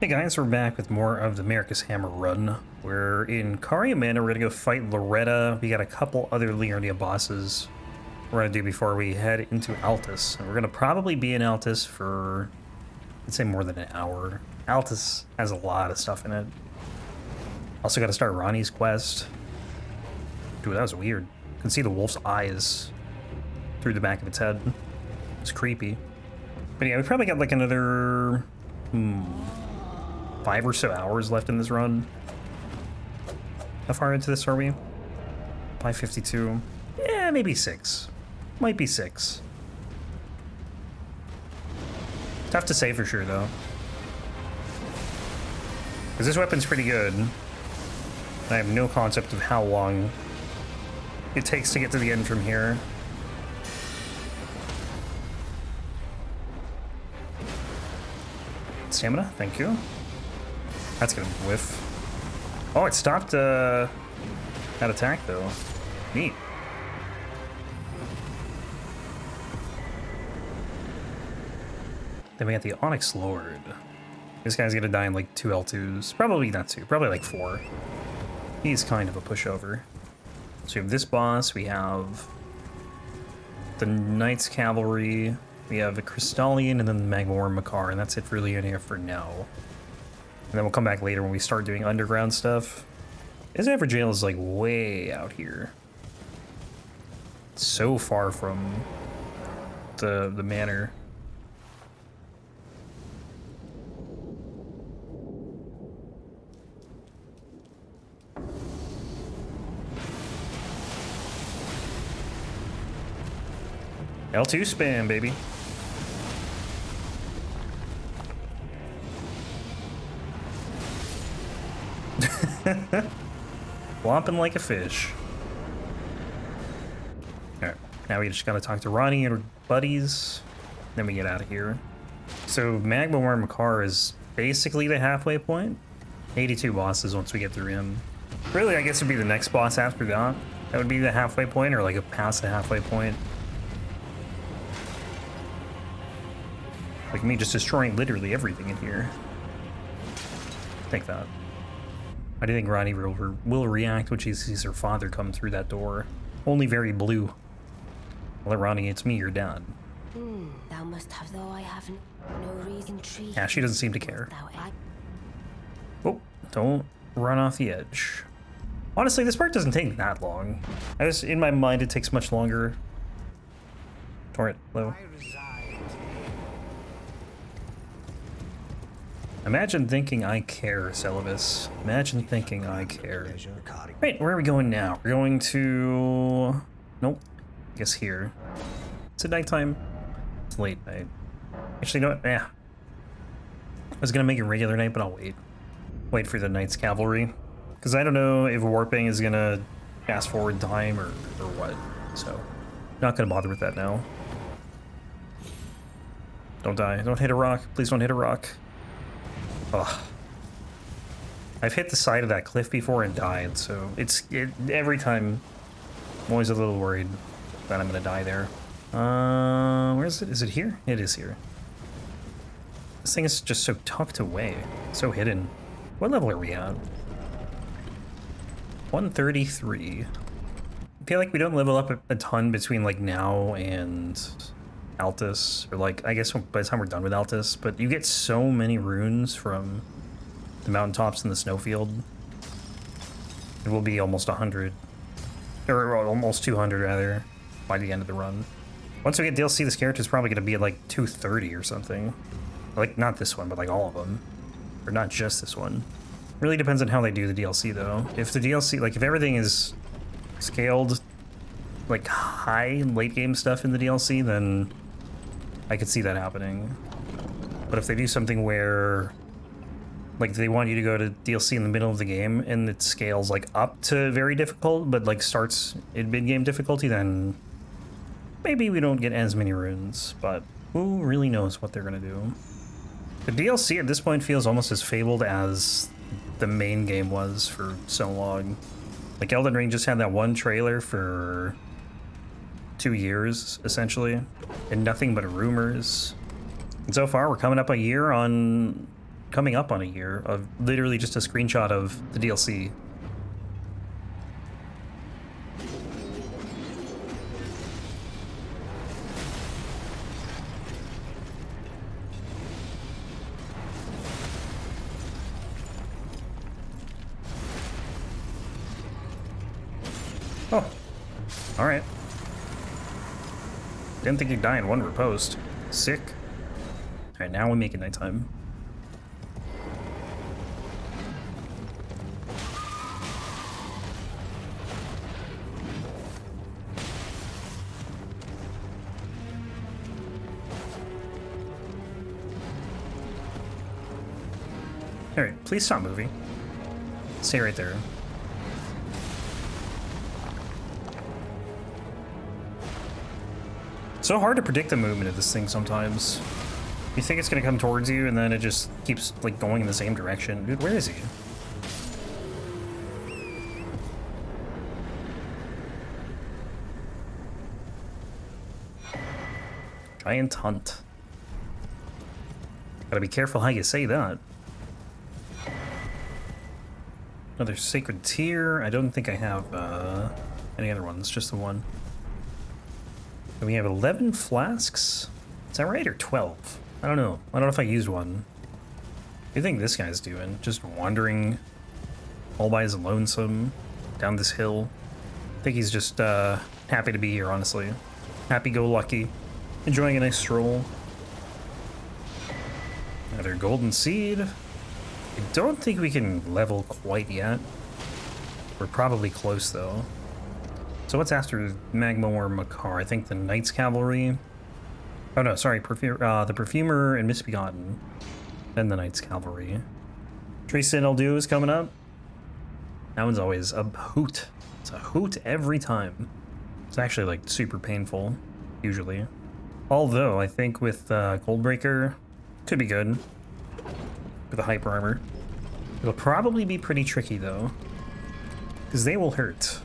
Hey guys, we're back with more of the Marika's Hammer run. We're in Mana. We're gonna go fight Loretta. We got a couple other Leonia bosses we're gonna do before we head into Altus. And we're gonna probably be in Altus for, I'd say, more than an hour. Altus has a lot of stuff in it. Also gotta start Ronnie's quest. Dude, that was weird. You can see the wolf's eyes through the back of its head. It's creepy. But yeah, we probably got like another 5 or so hours left in this run. How far into this are we? 5:52. Yeah, maybe 6. Might be 6. Tough to say for sure though. Because this weapon's pretty good. I have no concept of how long it takes to get to the end from here. Stamina, thank you. That's gonna whiff. Oh, it stopped that attack though. Neat. Then we got the Onyx Lord. This guy's gonna die in like 2 L2s. Probably not 2, probably like 4. He's kind of a pushover. So we have this boss, we have the Knight's Cavalry, we have the Crystalian, and then the Magma Wyrm Makar, and that's it for Leonia for now. And then we'll come back later when we start doing underground stuff. This Evergaol is like way out here. So far from the manor. L2 spam, baby. Flopping like a fish. Alright, now we just gotta talk to Ronnie and her buddies, then we get out of here. So Magma Wyrm Makar is basically the halfway point. 82 bosses once we get through him. Really, I guess it'd be the next boss after that. That would be the halfway point, or like a past the halfway point. Like me just destroying literally everything in here. Take that. I do think Ronnie will react when she sees her father come through that door. Only very blue. Well, Ronnie, it's me, your dad. Thou must have, though I have no reason to. Yeah, she doesn't seem to care. Oh, don't run off the edge. Honestly, this part doesn't take that long. In my mind, it takes much longer. Torrent, low. Imagine thinking I care, Celibus. Imagine thinking I care. Right, where are we going now? We're going to... Nope. I guess here. It's at nighttime. It's late night. Actually, you know what? Yeah. I was gonna make it regular night, but I'll wait. Wait for the Knight's Cavalry. Because I don't know if warping is gonna fast forward time or what. So, not gonna bother with that now. Don't die. Don't hit a rock. Please don't hit a rock. Ugh. I've hit the side of that cliff before and died, so every time I'm always a little worried that I'm gonna die there. Where is it? Is it here? It is here. This thing is just so tucked away, so hidden. What level are we at? 133. I feel like we don't level up a ton between like now and Altus, or like, I guess by the time we're done with Altus, but you get so many runes from the mountaintops and the snowfield. It will be almost 100, or almost 200 rather, by the end of the run. Once we get DLC, this character is probably going to be at like 230 or something. Like, not this one, but like all of them. Or not just this one. Really depends on how they do the DLC though. If the DLC, like if everything is scaled, like high late game stuff in the DLC, then I could see that happening. But if they do something where like they want you to go to DLC in the middle of the game and it scales like up to very difficult but like starts in mid-game difficulty, then maybe we don't get as many runes, but who really knows what they're gonna do. The DLC at this point feels almost as fabled as the main game was for so long. Like Elden Ring just had that one trailer for 2 years, essentially, and nothing but rumors. And so far, we're coming up a year on coming up on a year of literally just a screenshot of the DLC. Oh, all right. Didn't think you'd die in one riposte. Sick. All right, now we make it nighttime. All right, please stop moving. Stay right there. So hard to predict the movement of this thing sometimes. You think it's gonna come towards you and then it just keeps like going in the same direction. Dude, where is he? Giant hunt. Gotta be careful how you say that. Another sacred tear. I don't think I have any other ones, just the one. And we have 11 flasks. Is that right, or 12? I don't know. I don't know if I used one. What do you think this guy's doing? Just wandering all by his lonesome down this hill. I think he's just happy to be here, honestly. Happy-go-lucky. Enjoying a nice stroll. Another golden seed. I don't think we can level quite yet. We're probably close, though. So what's after Magma or Makar? I think the Knight's Cavalry. Oh no, sorry, the Perfumer and Misbegotten. Then the Knight's Cavalry. Sentinel Duo is coming up. That one's always a hoot. It's a hoot every time. It's actually like super painful, usually. Although I think with Goldbreaker, could be good. With the hyper armor. It'll probably be pretty tricky though, because they will hurt.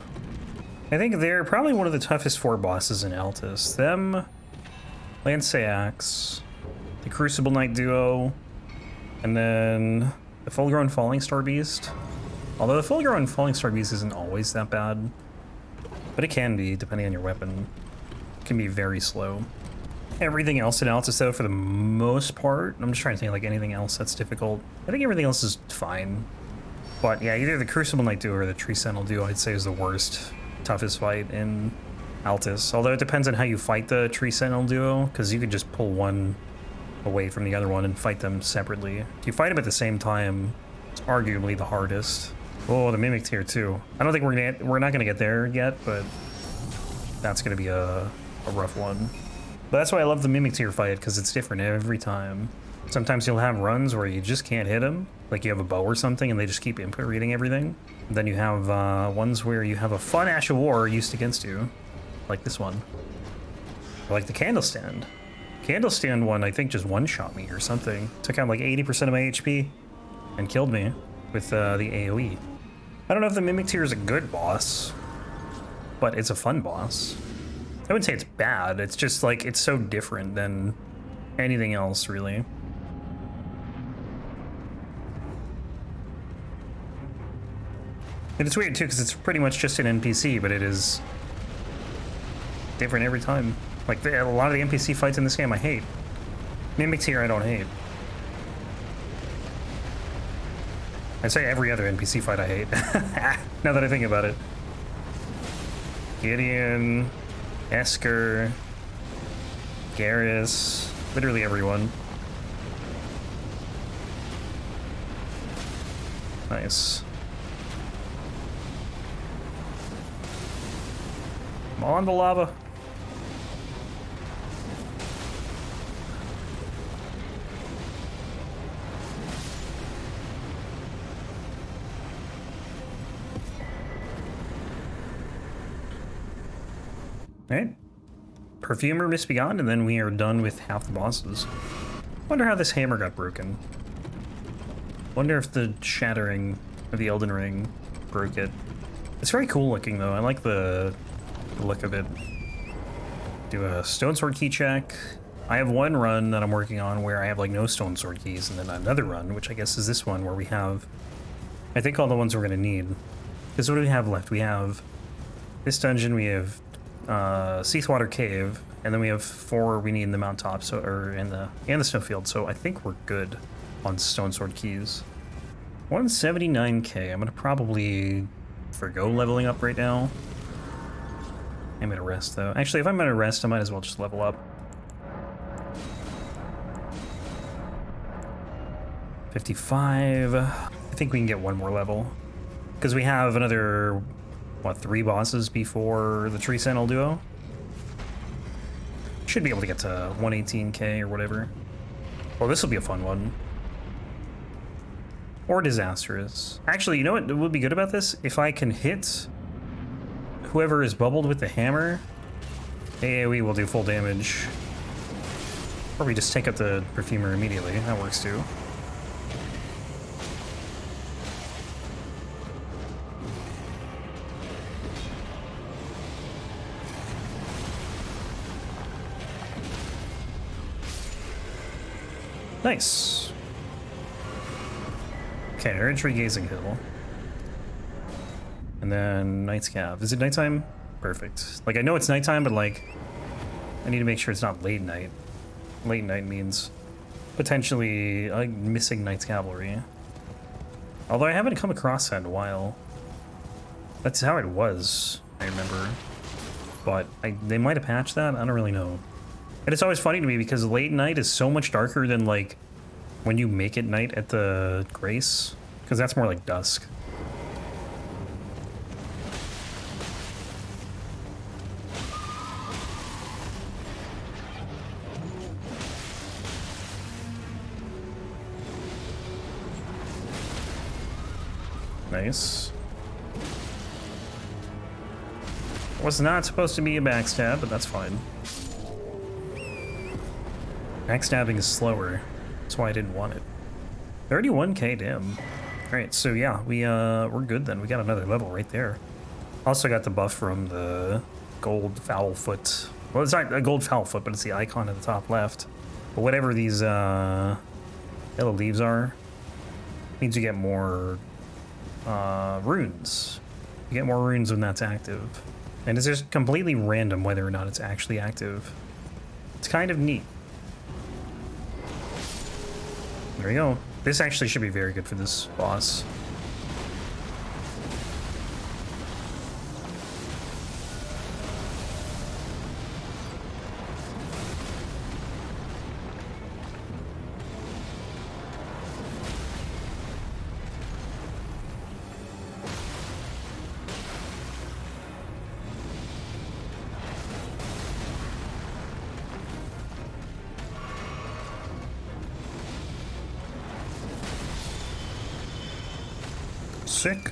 I think they're probably one of the toughest 4 bosses in Altus. Them, Lanceax, the Crucible Knight Duo, and then the full-grown Fallingstar Beast. Although the full-grown Fallingstar Beast isn't always that bad, but it can be, depending on your weapon. It can be very slow. Everything else in Altus, though, for the most part, I'm just trying to think like anything else that's difficult. I think everything else is fine. But yeah, either the Crucible Knight Duo or the Sentinel Duo, I'd say is the worst. Toughest fight in Altus. Although it depends on how you fight the Sentinel Duo, because you could just pull one away from the other one and fight them separately. If you fight them at the same time, it's arguably the hardest. Oh, the Mimic tier too. I don't think we're not gonna get there yet, but that's gonna be a rough one. But that's why I love the Mimic tier fight, because it's different every time. Sometimes you'll have runs where you just can't hit them, like you have a bow or something and they just keep input reading everything. Then you have ones where you have a fun Ash of War used against you, like this one. Or like the Candle Stand. Candle Stand one, I think, just one-shot me or something. Took out like 80% of my HP and killed me with the AoE. I don't know if the Mimic tier is a good boss, but it's a fun boss. I wouldn't say it's bad, it's just like, it's so different than anything else, really. And it's weird too, because it's pretty much just an NPC, but it is different every time. Like, a lot of the NPC fights in this game I hate. Mimics here I don't hate. I'd say every other NPC fight I hate. Now that I think about it. Gideon, Esker, Garrus, literally everyone. Nice. I'm on the lava. Alright. Perfumer, Misbegotten, and then we are done with half the bosses. Wonder how this hammer got broken. Wonder if the shattering of the Elden Ring broke it. It's very cool looking though. I like the look of it. Do a stone sword key check. I have one run that I'm working on where I have like no stone sword keys, and then another run, which I guess is this one, where we have, I think, all the ones we're gonna need. Because what do we have left? We have this dungeon, we have Seathwater Cave, and then we have 4 we need in the mountaintop, so and the snowfield. So I think we're good on stone sword keys. 179k. I'm gonna probably forgo leveling up right now. I'm gonna rest though. Actually, if I'm gonna rest, I might as well just level up. 55. I think we can get one more level. Because we have another, what, 3 bosses before the Sentinel Duo? Should be able to get to 118k or whatever. Well, this will be a fun one. Or disastrous. Actually, you know what would be good about this? If I can hit whoever is bubbled with the hammer, AoE will do full damage. Or we just take up the Perfumer immediately. That works too. Nice. Okay, Hereditary Gazing Hill. And then Night's Cab. Is it nighttime? Perfect. Like, I know it's nighttime, but like, I need to make sure it's not late night. Late night means potentially missing Knight's Cavalry. Although I haven't come across that in a while. That's how it was, I remember. But they might have patched that? I don't really know. And it's always funny to me because late night is so much darker than like when you make it night at the Grace, because that's more like dusk. Nice. Was not supposed to be a backstab, but that's fine. Backstabbing is slower. That's why I didn't want it. 31k, damn. Alright, so yeah, we're good then. We got another level right there. Also got the buff from the gold foul foot. Well, it's not a gold foul foot, but it's the icon at the top left. But whatever these yellow leaves are, means you get more runes. You get more runes when that's active. And it's just completely random whether or not it's actually active. It's kind of neat. There we go. This actually should be very good for this boss. Sick.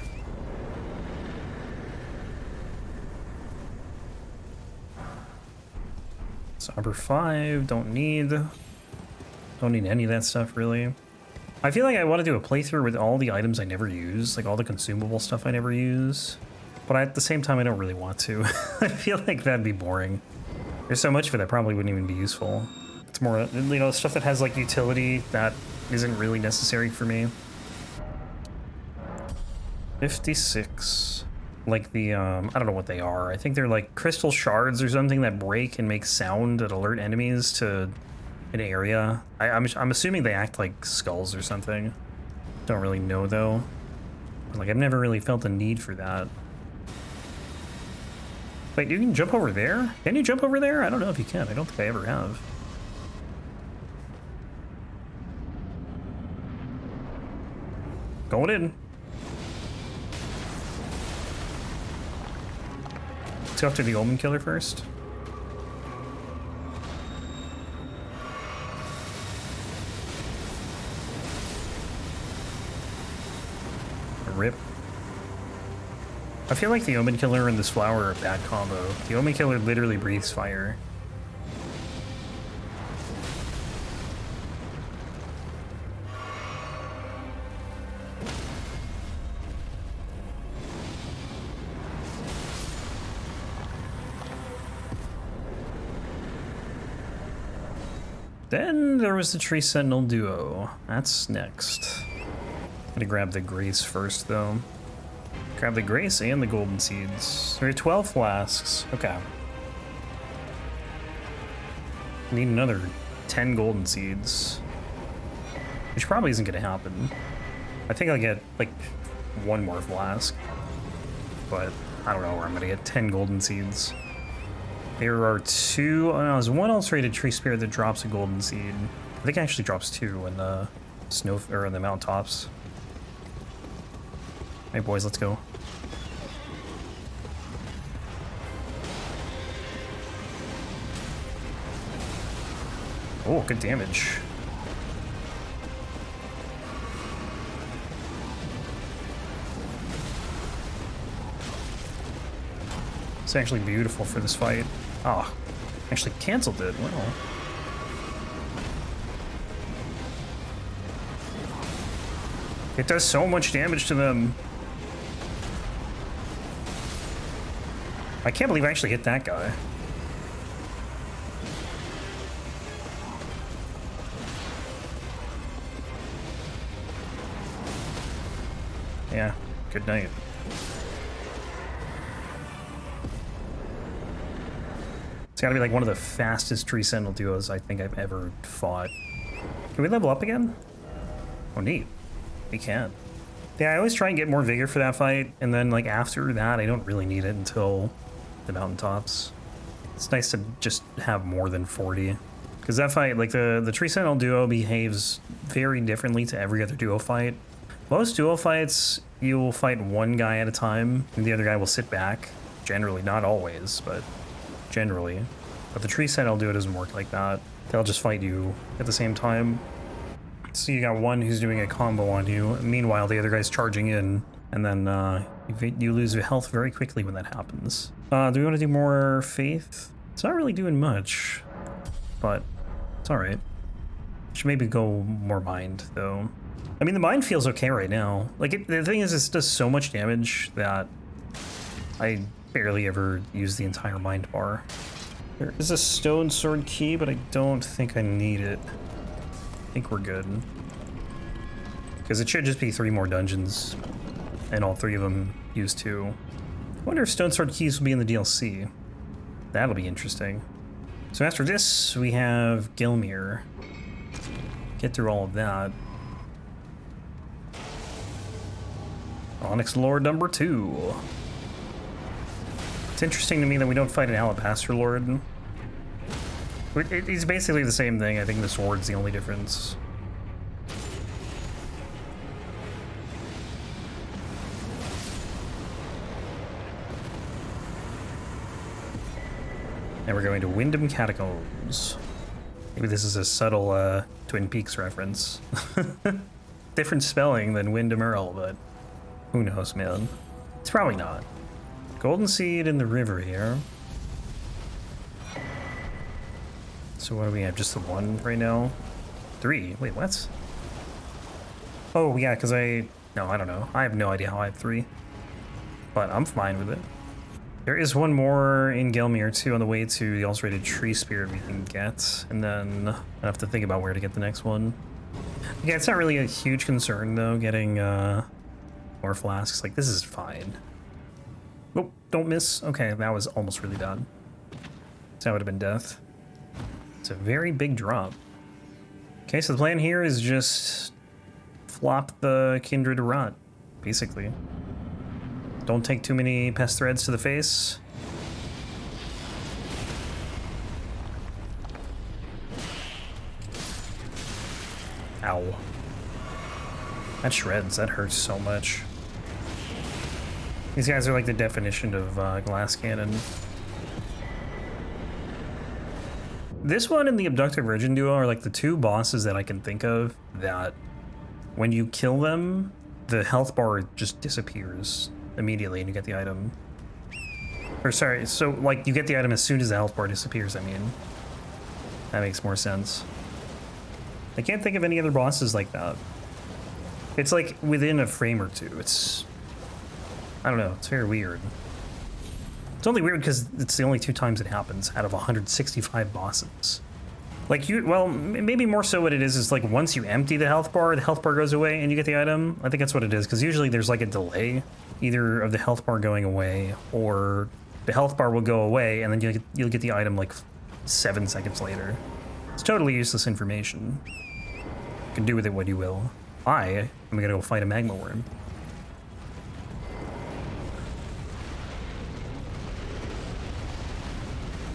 Somber 5, don't need any of that stuff really. I feel like I want to do a playthrough with all the items I never use, like all the consumable stuff I never use. But at the same time, I don't really want to. I feel like that'd be boring. There's so much of it that probably wouldn't even be useful. It's more, you know, stuff that has like utility that isn't really necessary for me. 56. Like the, I don't know what they are. I think they're like crystal shards or something that break and make sound that alert enemies to an area. I'm assuming they act like skulls or something. Don't really know though. Like, I've never really felt the need for that. Wait, you can jump over there? Can you jump over there? I don't know if you can. I don't think I ever have. Going in. Let's go after the Omenkiller first. Rip. I feel like the Omenkiller and this flower are a bad combo. The Omenkiller literally breathes fire. Then there was the Tree Sentinel Duo. That's next. I'm gonna grab the Grace first, though. Grab the Grace and the Golden Seeds. There are 12 flasks. Okay. Need another 10 Golden Seeds. Which probably isn't gonna happen. I think I'll get, like, one more flask. But I don't know where I'm gonna get 10 Golden Seeds. There are two. Oh, no, there's one ulcerated tree spirit that drops a golden seed. I think it actually drops two in the snow or in the mountaintops. Hey boys, let's go. Oh, good damage. It's actually beautiful for this fight. Oh, actually canceled it. Well. It does so much damage to them. I can't believe I actually hit that guy. Yeah, good night. It's gotta be like one of the fastest Tree Sentinel duos I think I've ever fought. Can we level up again? Oh, neat. We can. Yeah, I always try and get more vigor for that fight, and then like after that, I don't really need it until the mountaintops. It's nice to just have more than 40. Because that fight, like the Tree Sentinel duo behaves very differently to every other duo fight. Most duo fights, you will fight one guy at a time, and the other guy will sit back. Generally, not always, but generally. But the Tree Sentinel duo doesn't work like that. They'll just fight you at the same time. So you got one who's doing a combo on you, meanwhile the other guy's charging in, and then you lose your health very quickly when that happens. Do we want to do more faith? It's not really doing much, but it's alright. Should maybe go more mind, though. I mean, the mind feels okay right now. Like, the thing is, it does so much damage that I barely ever use the entire mind bar. There is a stone sword key, but I don't think I need it. I think we're good. Because it should just be 3 more dungeons, and all 3 of them use 2. I wonder if stone sword keys will be in the DLC. That'll be interesting. So after this, we have Gilmere. Get through all of that. Onyx Lord number 2. It's interesting to me that we don't fight an Alabaster Lord. It's basically the same thing. I think the sword's the only difference. And we're going to Wyndham Catacombs. Maybe this is a subtle Twin Peaks reference. Different spelling than Wyndham Earl, but who knows, man. It's probably not. Golden Seed in the river here. So what do we have? Just the 1 right now? 3. Wait, what? Oh, yeah, because no, I don't know. I have no idea how I have 3. But I'm fine with it. There is one more in Gelmir, too, on the way to the ulcerated tree spirit we can get. And then I have to think about where to get the next one. Yeah, it's not really a huge concern, though, getting more flasks. Like, this is fine. Oh, don't miss. Okay, that was almost really bad. So that would have been death. It's a very big drop. Okay, so the plan here is just flop the Kindred Rot, basically. Don't take too many pest threads to the face. Ow. That shreds, that hurts so much. These guys are like the definition of glass cannon. This one and the Abductor Virgin duo are like the 2 bosses that I can think of that when you kill them, the health bar just disappears immediately and you get the item. Or sorry, so like you get the item as soon as the health bar disappears, I mean. That makes more sense. I can't think of any other bosses like that. It's like within a frame or 2. It's, I don't know, it's very weird. It's only weird because it's the only 2 times it happens out of 165 bosses. Like well, maybe more so what it is like once you empty the health bar goes away and you get the item. I think that's what it is, because usually there's like a delay, either of the health bar going away or the health bar will go away and then you'll get the item like 7 seconds later. It's totally useless information. You can do with it what you will. I'm gonna go fight a Magma Wyrm.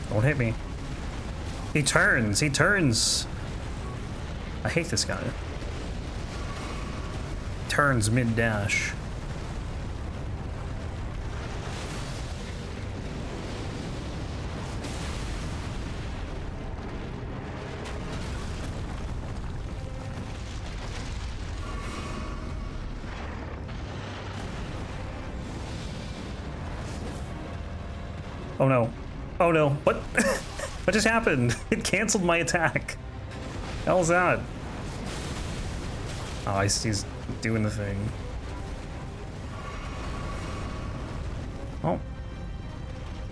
Don't hit me. He turns, he turns. I hate this guy. Turns mid-dash. Oh no. Oh no. What? What just happened? It canceled my attack. Hell's that? Oh, he's doing the thing. Oh.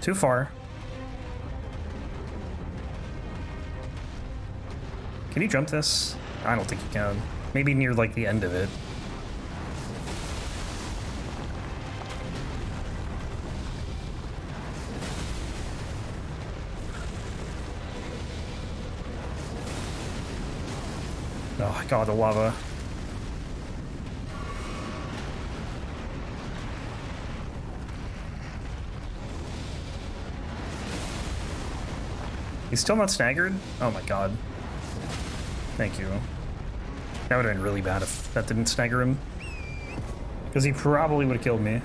Too far. Can you jump this? I don't think you can. Maybe near like the end of it. Oh god, the lava. He's still not staggered? Oh my god. Thank you. That would have been really bad if that didn't stagger him. Because he probably would have killed me.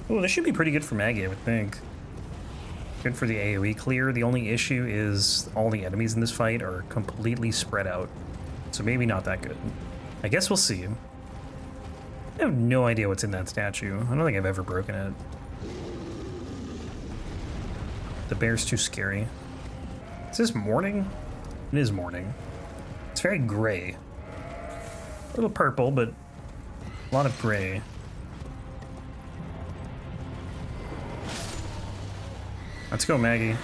Oh, this should be pretty good for Maggie, I would think. Good for the AoE clear. The only issue is all the enemies in this fight are completely spread out. So maybe not that good. I guess we'll see. I have no idea what's in that statue. I don't think I've ever broken it. The bear's too scary. Is this morning? It is morning. It's very gray. A little purple, but a lot of gray. Let's go, Maggie.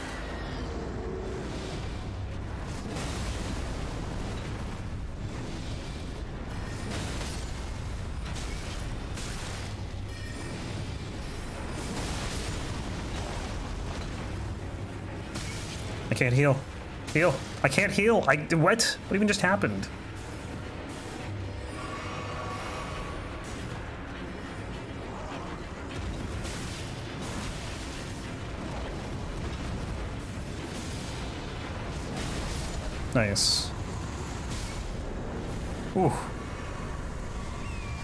I can't heal. Heal. I can't heal. What? What even just happened? Nice. Ooh. A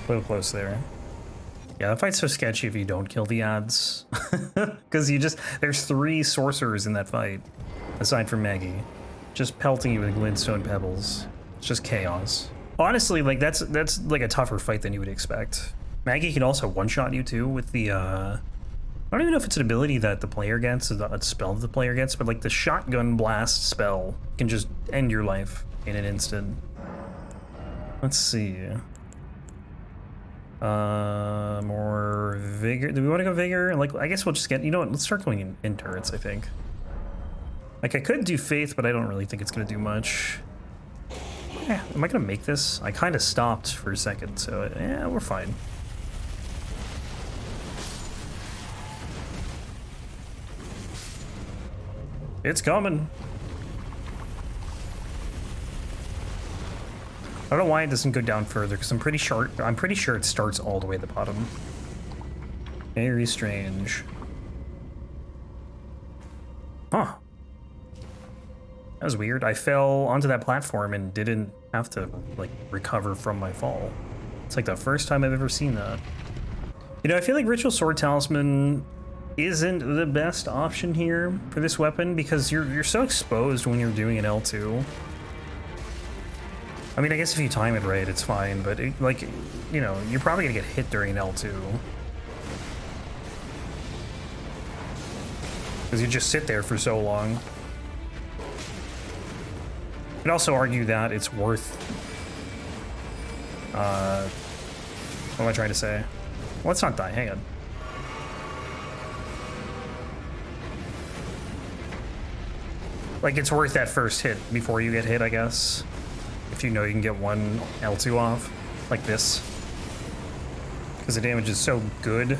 little close there. Yeah, that fight's so sketchy if you don't kill the odds. Because there's 3 sorcerers in that fight, aside from Maggie. Just pelting you with glintstone pebbles. It's just chaos. Honestly, like, that's like a tougher fight than you would expect. Maggie can also one-shot you too with the, I don't even know if it's an ability that the player gets, or a spell that the player gets, but like the shotgun blast spell can just end your life in an instant. Let's see. More vigor. Do we want to go vigor? Like, I guess we'll just get, you know what, let's start going in turrets, I think. Like, I could do faith, but I don't really think it's gonna do much. Yeah, am I gonna make this? I kind of stopped for a second, so yeah, we're fine. It's coming. I don't know why it doesn't go down further, because I'm pretty sure it starts all the way at the bottom. Very strange. Huh. That was weird. I fell onto that platform and didn't have to, like, recover from my fall. It's like the first time I've ever seen that. You know, I feel like Ritual Sword Talisman isn't the best option here for this weapon, because you're so exposed when you're doing an L2. I mean, I guess if you time it right, it's fine, but like, you know, you're probably gonna get hit during an L2. Because you just sit there for so long. You could also argue that it's worth... what am I trying to say? Well, let's not die, hang on. Like, it's worth that first hit before you get hit, I guess. If you know you can get one L2 off, like this. Because the damage is so good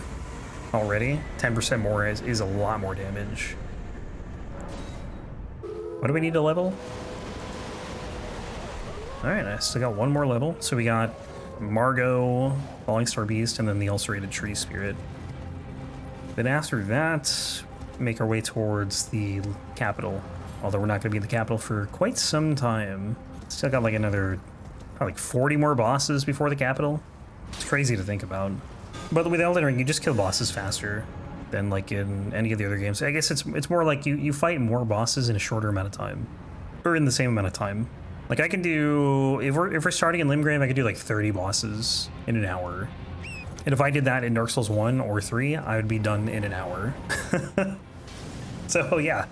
already. 10% more is a lot more damage. What do we need to level? Alright, I still got one more level. So we got Margot, Fallingstar Beast, and then the Ulcerated Tree Spirit. Then after that, make our way towards the capital. Although we're not going to be in the capital for quite some time. Still got like another, probably like 40 more bosses before the capital. It's crazy to think about. But with Elden Ring, you just kill bosses faster than like in any of the other games. I guess it's more like you fight more bosses in a shorter amount of time. Or in the same amount of time. Like I can do, if we're starting in Limgrave, I could do like 30 bosses in an hour. And if I did that in Dark Souls 1 or 3, I would be done in an hour. So yeah,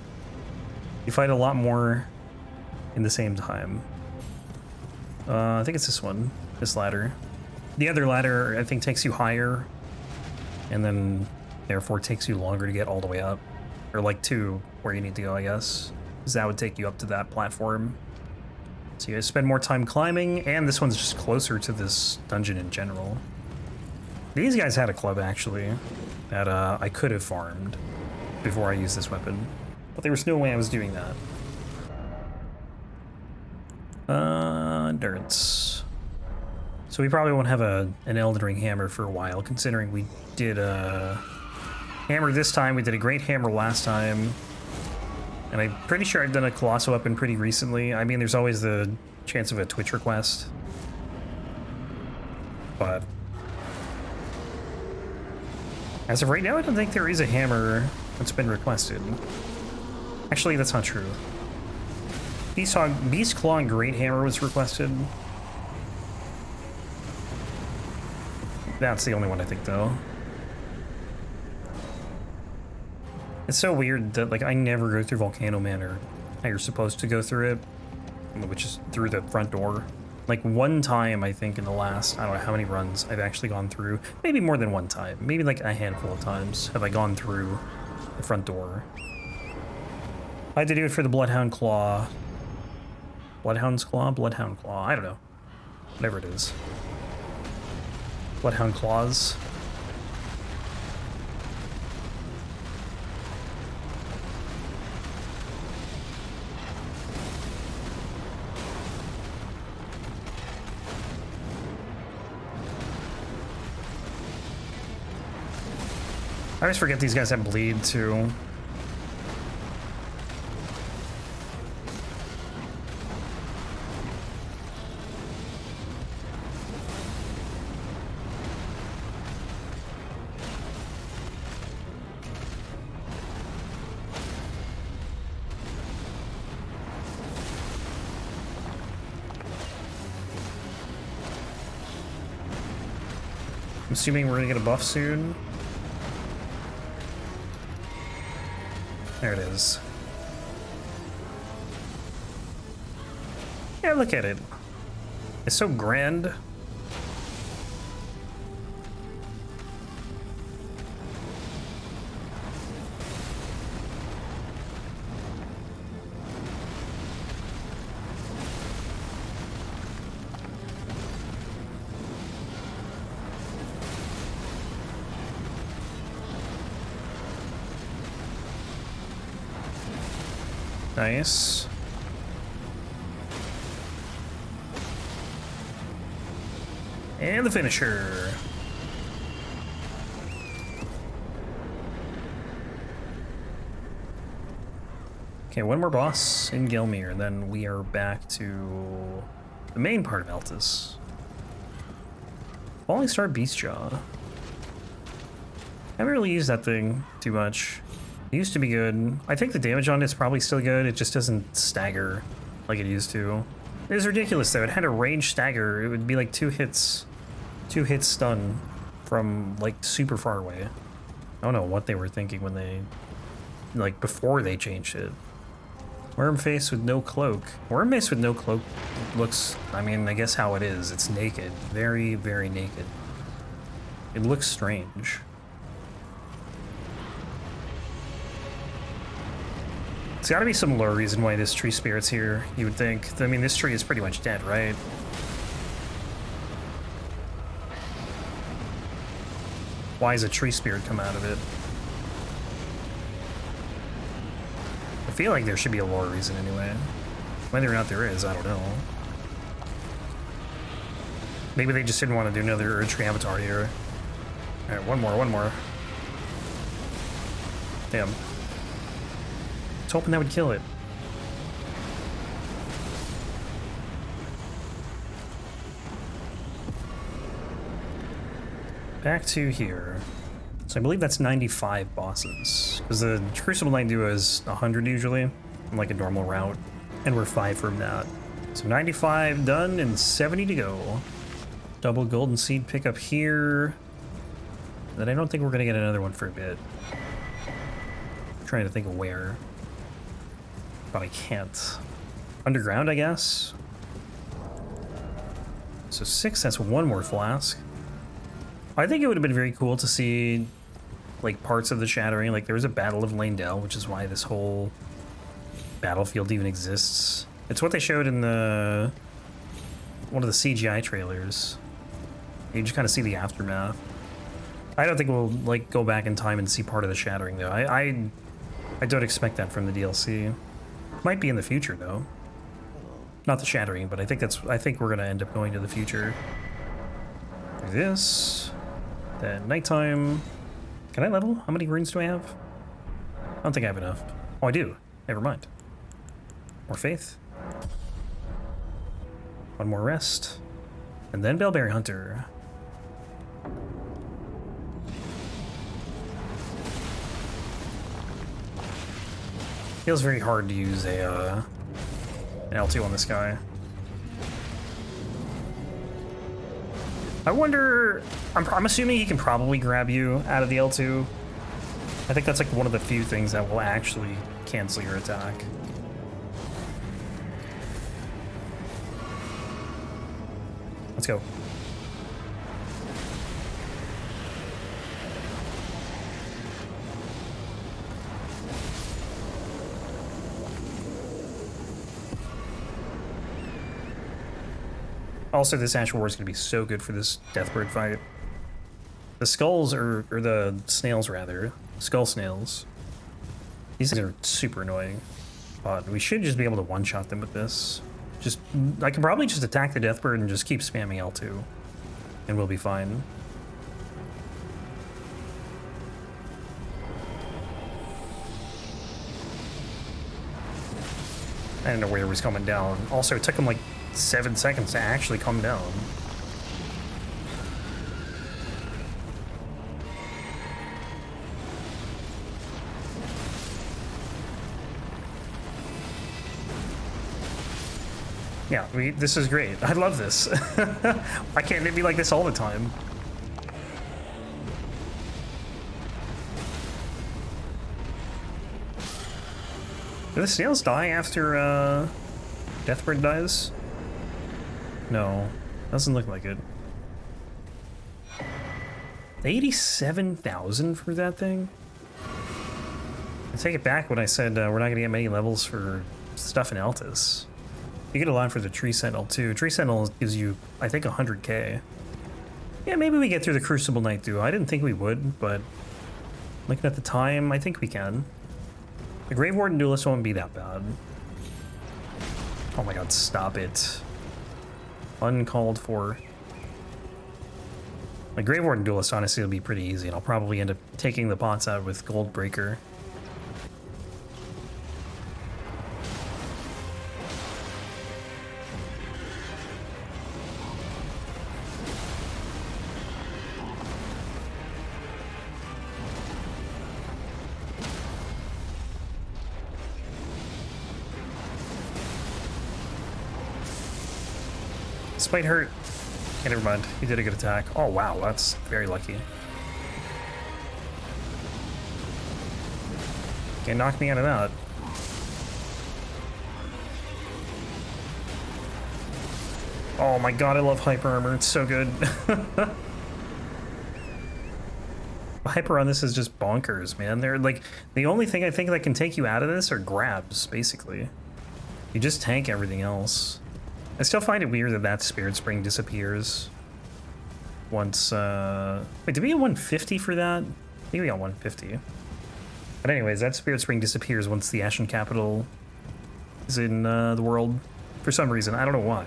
you fight a lot more in the same time. I think it's this one, this ladder. The other ladder, I think, takes you higher, and then therefore takes you longer to get all the way up. Or like to where you need to go, I guess. Because that would take you up to that platform. So you guys spend more time climbing, and this one's just closer to this dungeon in general. These guys had a club, actually, that I could have farmed before I used this weapon. But there was no way I was doing that. Endurance. So we probably won't have an Elden Ring hammer for a while, considering we did a hammer this time. We did a great hammer last time. And I'm pretty sure I've done a Colossal weapon pretty recently. I mean, there's always the chance of a Twitch request. But as of right now, I don't think there is a hammer that's been requested. Actually, that's not true. Beast Claw and Great Hammer was requested. That's the only one I think, though. It's so weird that, like, I never go through Volcano Manor how you're supposed to go through it, which is through the front door. Like, one time, I think, in the last, I don't know how many runs I've actually gone through. Maybe more than one time. Maybe, like, a handful of times have I gone through the front door. I had to do it for the Bloodhound Claw. Bloodhound's Claw? Bloodhound Claw. I don't know. Whatever it is. Bloodhound Claws. I always forget these guys have bleed, too. I'm assuming we're gonna get a buff soon. There it is. Yeah, look at it. It's so grand. Nice. And the finisher. Okay, one more boss in Gelmir, and then we are back to the main part of Altus. Fallingstar Beastjaw. I haven't really used that thing too much. It used to be good. I think the damage on it's probably still good. It just doesn't stagger like it used to. It was ridiculous though. It had a range stagger. It would be like 2 hits stun from like super far away. I don't know what they were thinking when they, like, before they changed it. Wyrm face with no cloak. Wyrm face with no cloak looks, I mean, I guess how it is. It's naked. Very, very naked. It looks strange. There's got to be some lore reason why this tree spirit's here, you would think. I mean, this tree is pretty much dead, right? Why does a tree spirit come out of it? I feel like there should be a lore reason anyway. Whether or not there is, I don't know. Maybe they just didn't want to do another Urge Tree Avatar here. Alright, one more. Damn. I was hoping that would kill it. Back to here. So I believe that's 95 bosses. Because the Crucible Knight Duo is 100 usually, like a normal route. And we're 5 from that. So 95 done and 70 to go. Double golden seed pickup here. Then I don't think we're gonna get another one for a bit. I'm trying to think of where. But I can't. Underground, I guess. So 6, that's one more flask. I think it would have been very cool to see like parts of the Shattering. Like there was a Battle of Landell, which is why this whole battlefield even exists. It's what they showed in the one of the CGI trailers. You just kind of see the aftermath. I don't think we'll like go back in time and see part of the Shattering though. I don't expect that from the DLC. Might be in the future though. Not the Shattering, but I think we're gonna end up going to the future. Do this. Then nighttime. Can I level? How many runes do I have? I don't think I have enough. Oh, I do. Never mind. More faith. One more rest. And then Bellberry Hunter. Feels very hard to use an L2 on this guy. I wonder, I'm assuming he can probably grab you out of the L2. I think that's like one of the few things that will actually cancel your attack. Let's go. Also, this Ash War is going to be so good for this Deathbird fight. The skulls, or the snails rather, skull snails. These things are super annoying. But we should just be able to one-shot them with this. I can probably just attack the Deathbird and just keep spamming L2. And we'll be fine. I didn't know where he was coming down. Also, it took him like 7 seconds to actually come down. Yeah, this is great. I love this. Why can't it be like this all the time? Do the snails die after Deathbird dies? No, doesn't look like it. 87,000 for that thing? I take it back when I said we're not gonna get many levels for stuff in Altus. You get a lot for the Tree Sentinel too. Tree Sentinel gives you, I think, 100k. Yeah, maybe we get through the Crucible Knight Duo. I didn't think we would, but looking at the time, I think we can. The Grave Warden Duelist won't be that bad. Oh my god, stop it. Uncalled for. The Grave Warden Duelist honestly will be pretty easy, and I'll probably end up taking the pots out with Goldbreaker. This might hurt. Okay, never mind. He did a good attack. Oh wow, that's very lucky. Can't knock me out of that. Oh my god, I love hyper armor. It's so good. Hyper on this is just bonkers, man. They're like, the only thing I think that can take you out of this are grabs, basically. You just tank everything else. I still find it weird that that Spirit Spring disappears once, wait, did we get 150 for that? I think we got 150. But anyways, that Spirit Spring disappears once the Ashen Capital is in the world. For some reason, I don't know why.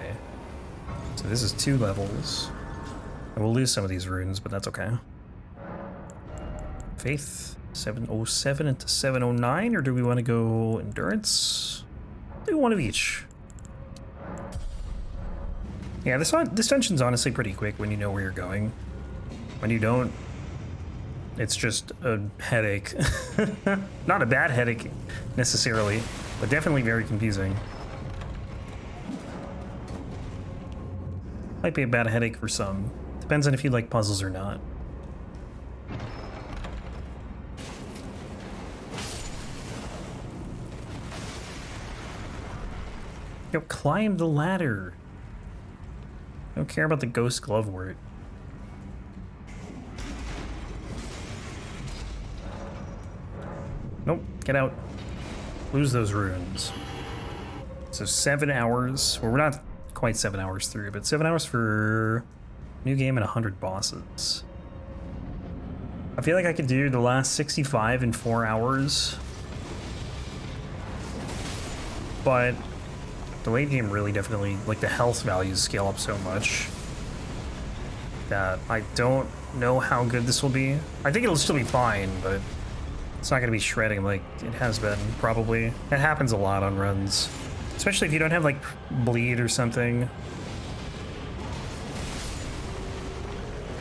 So this is 2 levels. And we'll lose some of these runes, but that's okay. Faith, 707 into 709, or do we want to go Endurance? Do one of each. Yeah, this dungeon's honestly pretty quick when you know where you're going. When you don't, it's just a headache. Not a bad headache, necessarily, but definitely very confusing. Might be a bad headache for some. Depends on if you like puzzles or not. Yo, climb the ladder. I don't care about the ghost glove word. Nope, get out. Lose those runes. So 7 hours. Well, we're not quite 7 hours through, but 7 hours for new game and 100 bosses. I feel like I could do the last 65 in 4 hours. But the late game really definitely, like, the health values scale up so much that I don't know how good this will be. I think it'll still be fine, but it's not going to be shredding like it has been, probably. It happens a lot on runs, especially if you don't have, like, bleed or something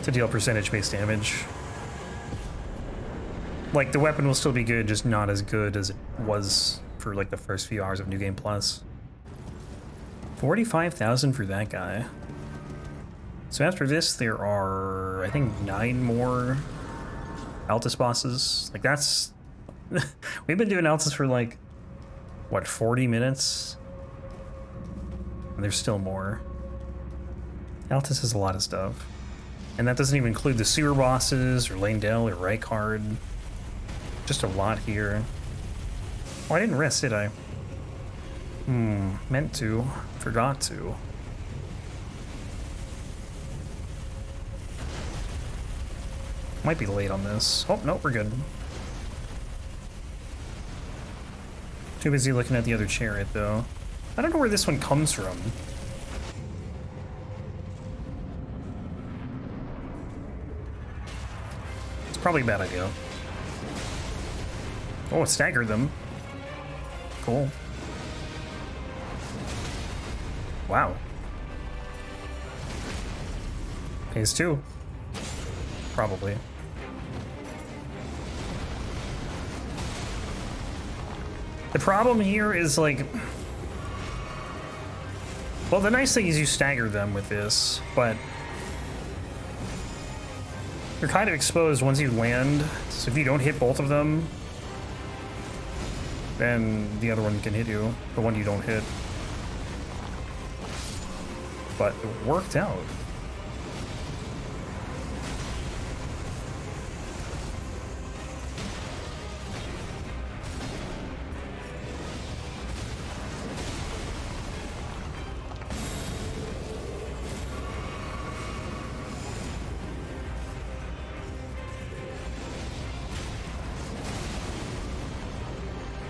to deal percentage-based damage. Like, the weapon will still be good, just not as good as it was for, like, the first few hours of New Game Plus. 45,000 for that guy. So after this, there are, I think, 9 more Altus bosses. Like, that's... We've been doing Altus for, like, what, 40 minutes? And there's still more. Altus has a lot of stuff. And that doesn't even include the sewer bosses, or Lane-Dell, or Rykard. Just a lot here. Oh, I didn't rest, did I? Meant to. Forgot to. Might be late on this. Oh, no, we're good. Too busy looking at the other chariot, though. I don't know where this one comes from. It's probably a bad idea. Oh, it staggered them. Cool. Wow. Phase 2. Probably. The problem here is, like... Well, the nice thing is you stagger them with this, but... You're kind of exposed once you land, so if you don't hit both of them, then the other one can hit you, the one you don't hit. But it worked out.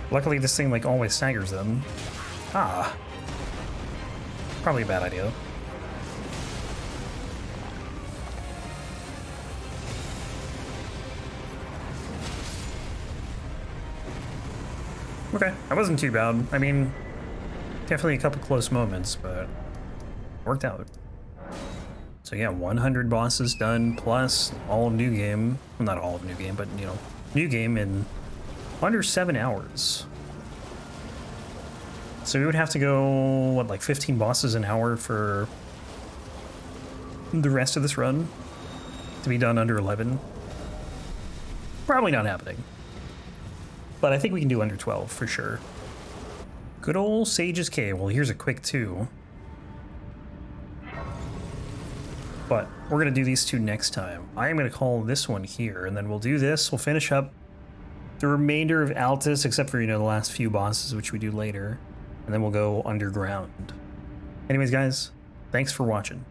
Luckily, this thing, like, always staggers them. Ah. Probably a bad idea. Okay, that wasn't too bad. I mean, definitely a couple close moments, but worked out. So yeah, 100 bosses done, plus all of New Game. Well, not all of New Game, but, you know, New Game in under 7 hours. So we would have to go, what, like 15 bosses an hour for the rest of this run to be done under 11. Probably not happening. But I think we can do under 12 for sure. Good old Sage's Cave. Well, here's a quick 2. But we're going to do these two next time. I am going to call this one here, and then we'll do this. We'll finish up the remainder of Altus, except for, you know, the last few bosses, which we do later. And then we'll go underground. Anyways, guys, thanks for watching.